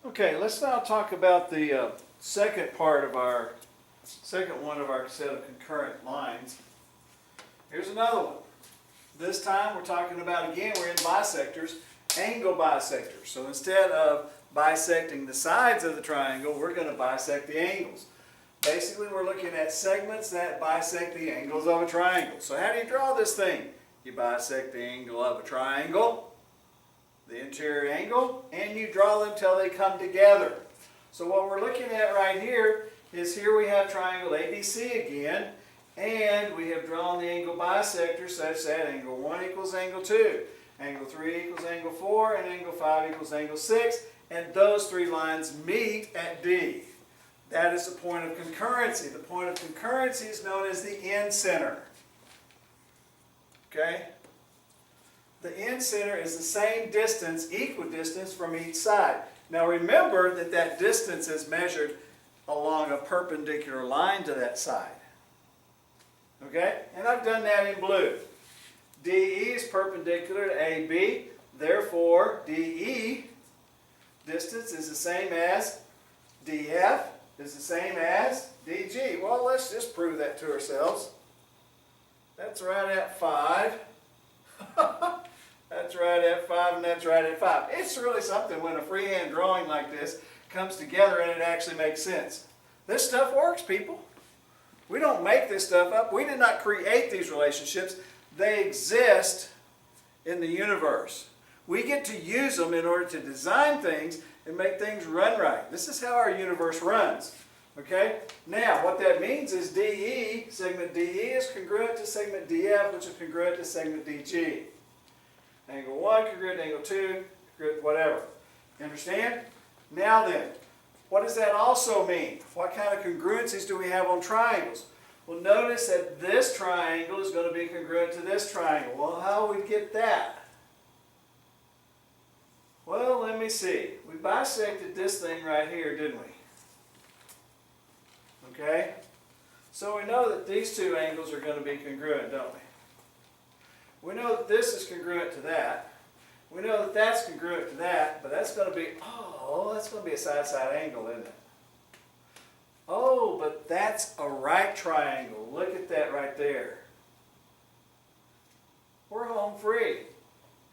Okay, let's now talk about the second one of our set of concurrent lines. Here's another one. This time we're talking about, again, we're in bisectors, angle bisectors. So instead of bisecting the sides of the triangle, we're going to bisect the angles. Basically, we're looking at segments that bisect the angles of a triangle. So how do you draw this thing? You bisect the angle of a triangle, the interior angle, and you draw them till they come together. So what we're looking at right here is here we have triangle ABC again, and we have drawn the angle bisector such that angle 1 equals angle 2, angle 3 equals angle 4, and angle 5 equals angle 6, and those three lines meet at D. That is the point of concurrency. The point of concurrency is known as the end center. Okay? The end center is the same distance, equidistance from each side. Now remember that that distance is measured along a perpendicular line to that side. Okay? And I've done that in blue. DE is perpendicular to AB, therefore DE distance is the same as DF is the same as DG. Well, let's just prove that to ourselves. That's right at 5. That's right at 5, and that's right at 5. It's really something when a freehand drawing like this comes together and it actually makes sense. This stuff works, people. We don't make this stuff up. We did not create these relationships. They exist in the universe. We get to use them in order to design things and make things run right. This is how our universe runs. Okay? Now, what that means is DE, segment DE is congruent to segment DF, which is congruent to segment DG. Angle 1 congruent to angle 2, congruent whatever. You understand? Now then, what does that also mean? What kind of congruencies do we have on triangles? Well, notice that this triangle is going to be congruent to this triangle. Well, how do we get that? Well, let me see. We bisected this thing right here, didn't we? Okay? So we know that these two angles are going to be congruent, don't we? We know that this is congruent to that. We know that that's congruent to that, but that's going to be, that's going to be a side-side angle, isn't it? Oh, but that's a right triangle. Look at that right there. We're home free.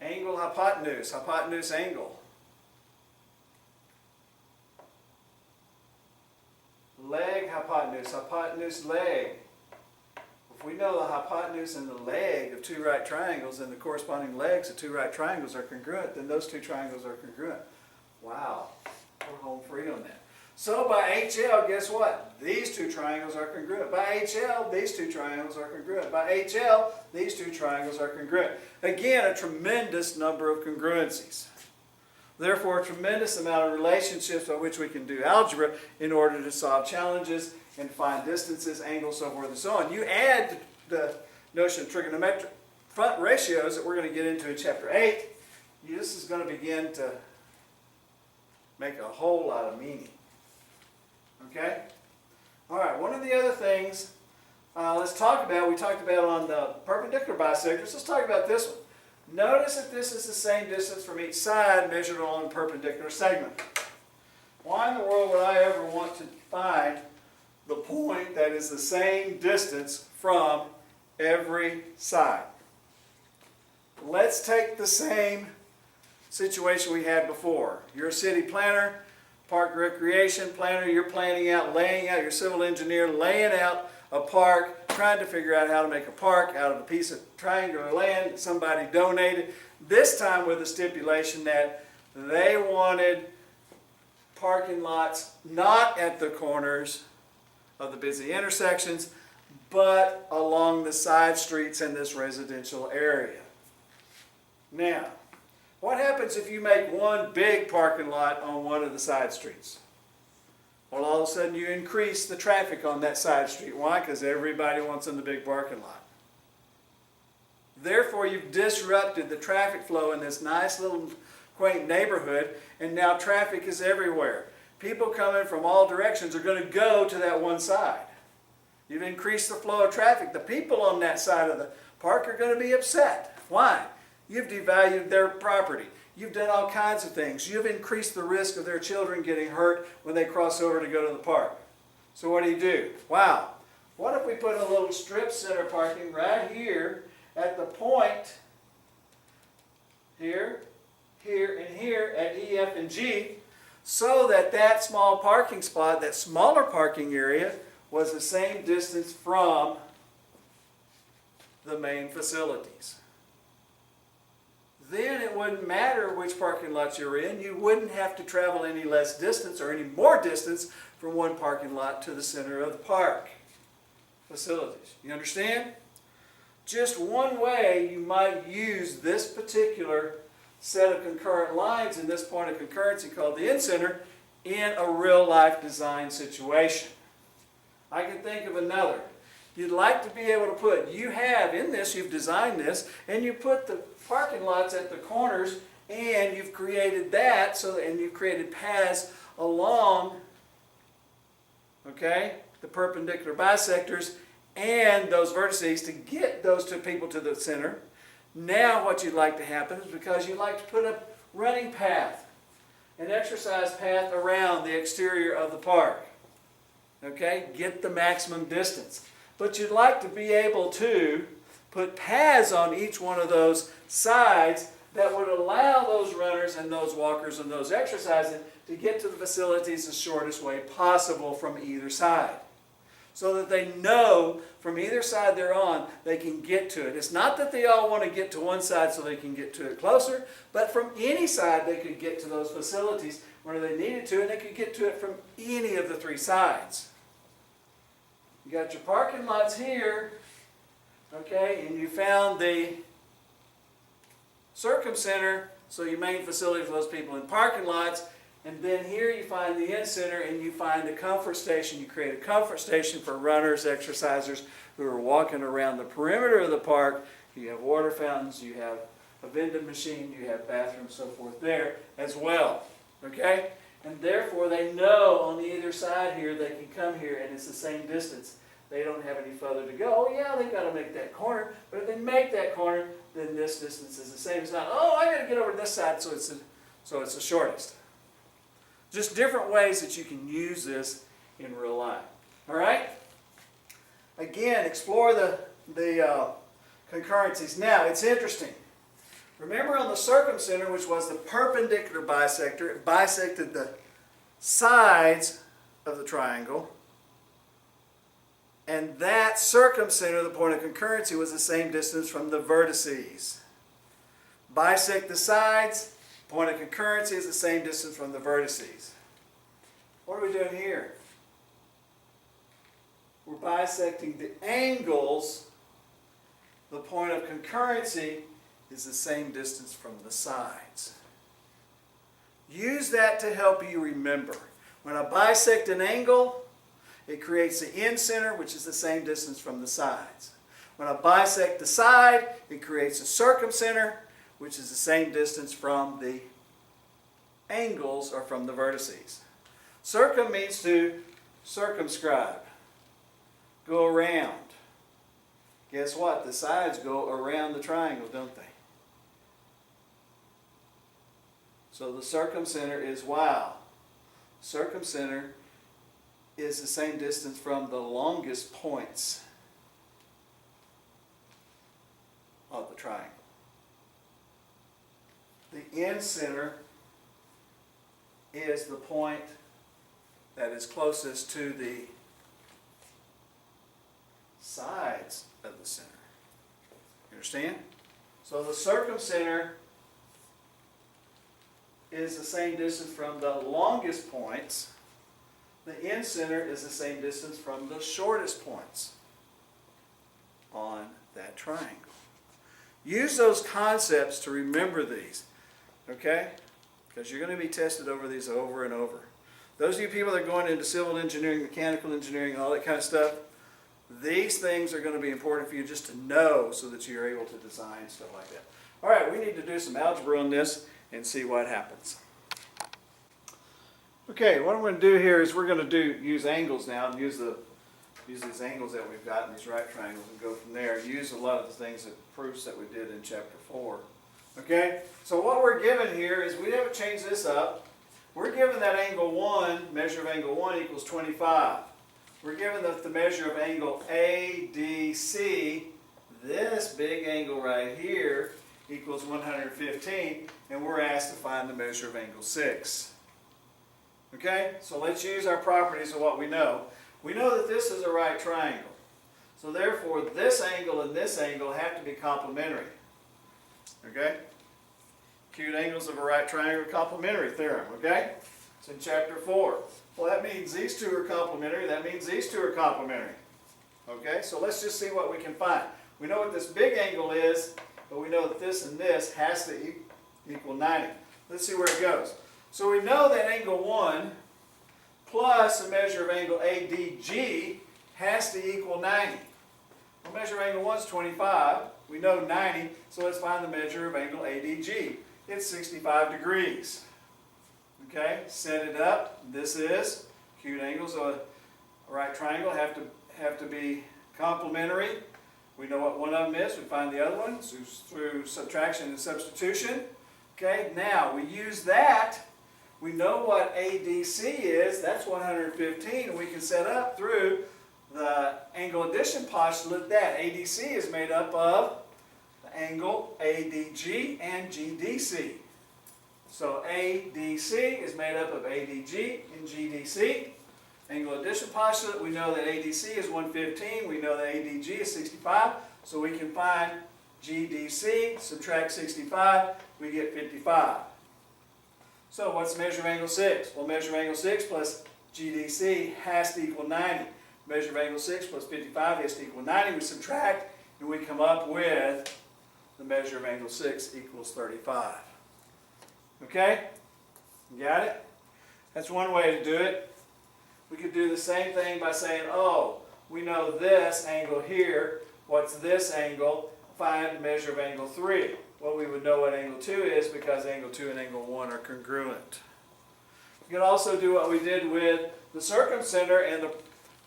Angle, hypotenuse, hypotenuse, angle. Leg, hypotenuse, hypotenuse, leg. If we know the hypotenuse and the leg of two right triangles and the corresponding legs of two right triangles are congruent, then those two triangles are congruent. Wow, we're home free on that. So by HL, guess what? These two triangles are congruent. By HL, these two triangles are congruent. By HL, these two triangles are congruent. Again, a tremendous number of congruencies. Therefore, a tremendous amount of relationships by which we can do algebra in order to solve challenges and find distances, angles, so forth and so on. You add the notion of trigonometric front ratios that we're going to get into in Chapter 8, this is going to begin to make a whole lot of meaning. Okay? All right, one of the other things let's talk about, we talked about on the perpendicular bisectors, let's talk about this one. Notice that this is the same distance from each side measured on a perpendicular segment. Why in the world would I ever want to find the point that is the same distance from every side? Let's take the same situation we had before. You're a city planner, park recreation planner, you're planning out, laying out, you're a civil engineer, laying out a park, trying to figure out how to make a park out of a piece of triangular land that somebody donated, this time with the stipulation that they wanted parking lots not at the corners of the busy intersections, but along the side streets in this residential area. Now, what happens if you make one big parking lot on one of the side streets? Well, all of a sudden you increase the traffic on that side street. Why? Because everybody wants in the big parking lot. Therefore, you've disrupted the traffic flow in this nice little quaint neighborhood, and now traffic is everywhere. People coming from all directions are going to go to that one side. You've increased the flow of traffic. The people on that side of the park are going to be upset. Why? You've devalued their property. You've done all kinds of things. You've increased the risk of their children getting hurt when they cross over to go to the park. So what do? Wow. What if we put a little strip center parking right here at the point here, here, and here at E, F, and G, so that that small parking spot, that smaller parking area, was the same distance from the main facilities. Then it wouldn't matter which parking lots you're in. You wouldn't have to travel any less distance or any more distance from one parking lot to the center of the park facilities. You understand? Just one way you might use this particular set of concurrent lines in this point of concurrency called the in-center in a real-life design situation. I can think of another. You'd like to be able to put, you have in this, you've designed this, and you put the parking lots at the corners, and you've created that, and you've created paths along, okay, the perpendicular bisectors and those vertices to get those two people to the center. Now what you'd like to happen is because you'd like to put a running path, an exercise path around the exterior of the park. Okay, get the maximum distance. But you'd like to be able to put paths on each one of those sides that would allow those runners and those walkers and those exercising to get to the facilities the shortest way possible from either side. So that they know from either side they're on, they can get to it. It's not that they all want to get to one side so they can get to it closer, but from any side they could get to those facilities where they needed to, and they could get to it from any of the three sides. You got your parking lots here, okay, and you found the circumcenter, so your main facility for those people in parking lots. And then here you find the in-center and you find the comfort station. You create a comfort station for runners, exercisers who are walking around the perimeter of the park. You have water fountains, you have a vending machine, you have bathrooms, so forth there as well. Okay? And therefore they know on either side here they can come here and it's the same distance. They don't have any further to go. Oh yeah, they've got to make that corner. But if they make that corner, then this distance is the same. It's not, oh, I got to get over to this side so it's the shortest. Just different ways that you can use this in real life. All right? Again, explore the concurrencies. Now, it's interesting. Remember on the circumcenter, which was the perpendicular bisector, it bisected the sides of the triangle. And that circumcenter, the point of concurrency, was the same distance from the vertices. Bisect the sides. Point of concurrency is the same distance from the vertices. What are we doing here? We're bisecting the angles. The point of concurrency is the same distance from the sides. Use that to help you remember. When I bisect an angle, it creates the in-center, which is the same distance from the sides. When I bisect the side, it creates a circumcenter, which is the same distance from the angles or from the vertices. Circum means to circumscribe, go around. Guess what? The sides go around the triangle, don't they? So the circumcenter is wow. Circumcenter is the same distance from the longest points of the triangle. The in-center is the point that is closest to the sides of the center. You understand? So the circumcenter is the same distance from the longest points. The in-center is the same distance from the shortest points on that triangle. Use those concepts to remember these, okay? Because you're going to be tested over these over and over. Those of you people that are going into civil engineering, mechanical engineering, all that kind of stuff, these things are going to be important for you just to know so that you're able to design stuff like that. All right, we need to do some algebra on this and see what happens. Okay, what I'm going to do here is we're going to use angles now and use these angles that we've got in these right triangles and go from there. Use a lot of the things that proofs that we did in chapter 4 Okay? So what we're given here is, we haven't changed this up. We're given that angle 1, measure of angle 1 equals 25. We're given that the measure of angle ADC, this big angle right here, equals 115, and we're asked to find the measure of angle 6. Okay? So let's use our properties of what we know. We know that this is a right triangle. So therefore, this angle and this angle have to be complementary. Okay? Acute angles of a right triangle are complementary theorem. Okay? It's in chapter 4. Well, that means these two are complementary. That means these two are complementary. Okay? So let's just see what we can find. We know what this big angle is, but we know that this and this has to equal 90. Let's see where it goes. So we know that angle 1 plus a measure of angle ADG has to equal 90. Well, measure of angle 1 is 25. We know 90, so let's find the measure of angle ADG. It's 65 degrees. Okay, set it up. This is acute angles of a right triangle have to be complementary. We know what one of them is. We find the other one through subtraction and substitution. Okay, now we use that. We know what ADC is. That's 115. We can set up through the angle addition postulate that ADC is made up of the angle ADG and GDC. So ADC is made up of ADG and GDC. Angle addition postulate, we know that ADC is 115. We know that ADG is 65. So we can find GDC, subtract 65, we get 55. So what's the measure of angle 6? Well, measure of angle 6 plus GDC has to equal 90. Measure of angle 6 plus 55 has to equal 90. We subtract, and we come up with the measure of angle 6 equals 35. Okay? You got it? That's one way to do it. We could do the same thing by saying, oh, we know this angle here. What's this angle? Find the measure of angle 3. Well, we would know what angle 2 is because angle 2 and angle 1 are congruent. We can also do what we did with the circumcenter and the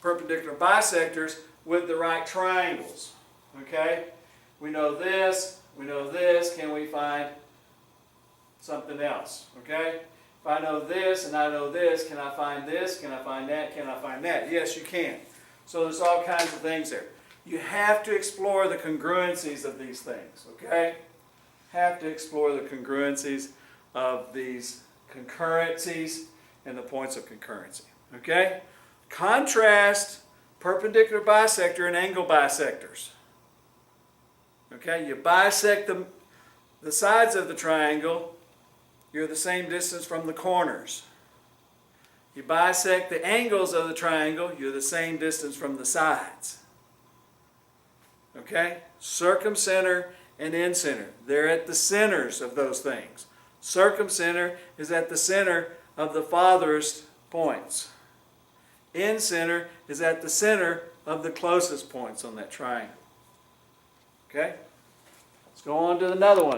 perpendicular bisectors with the right triangles. Okay? We know this, we know this. Can we find something else? Okay? If I know this and I know this, can I find this? Can I find that? Can I find that? Yes, you can. So there's all kinds of things there. You have to explore the congruencies of these things. Okay? Have to explore the congruencies of these concurrencies and the points of concurrency. Okay? Contrast perpendicular bisector and angle bisectors. Okay? You bisect the sides of the triangle, you're the same distance from the corners. You bisect the angles of the triangle, you're the same distance from the sides. Okay? Circumcenter and incenter. They're at the centers of those things. Circumcenter is at the center of the farthest points. Incenter is at the center of the closest points on that triangle. Okay? Let's go on to another one.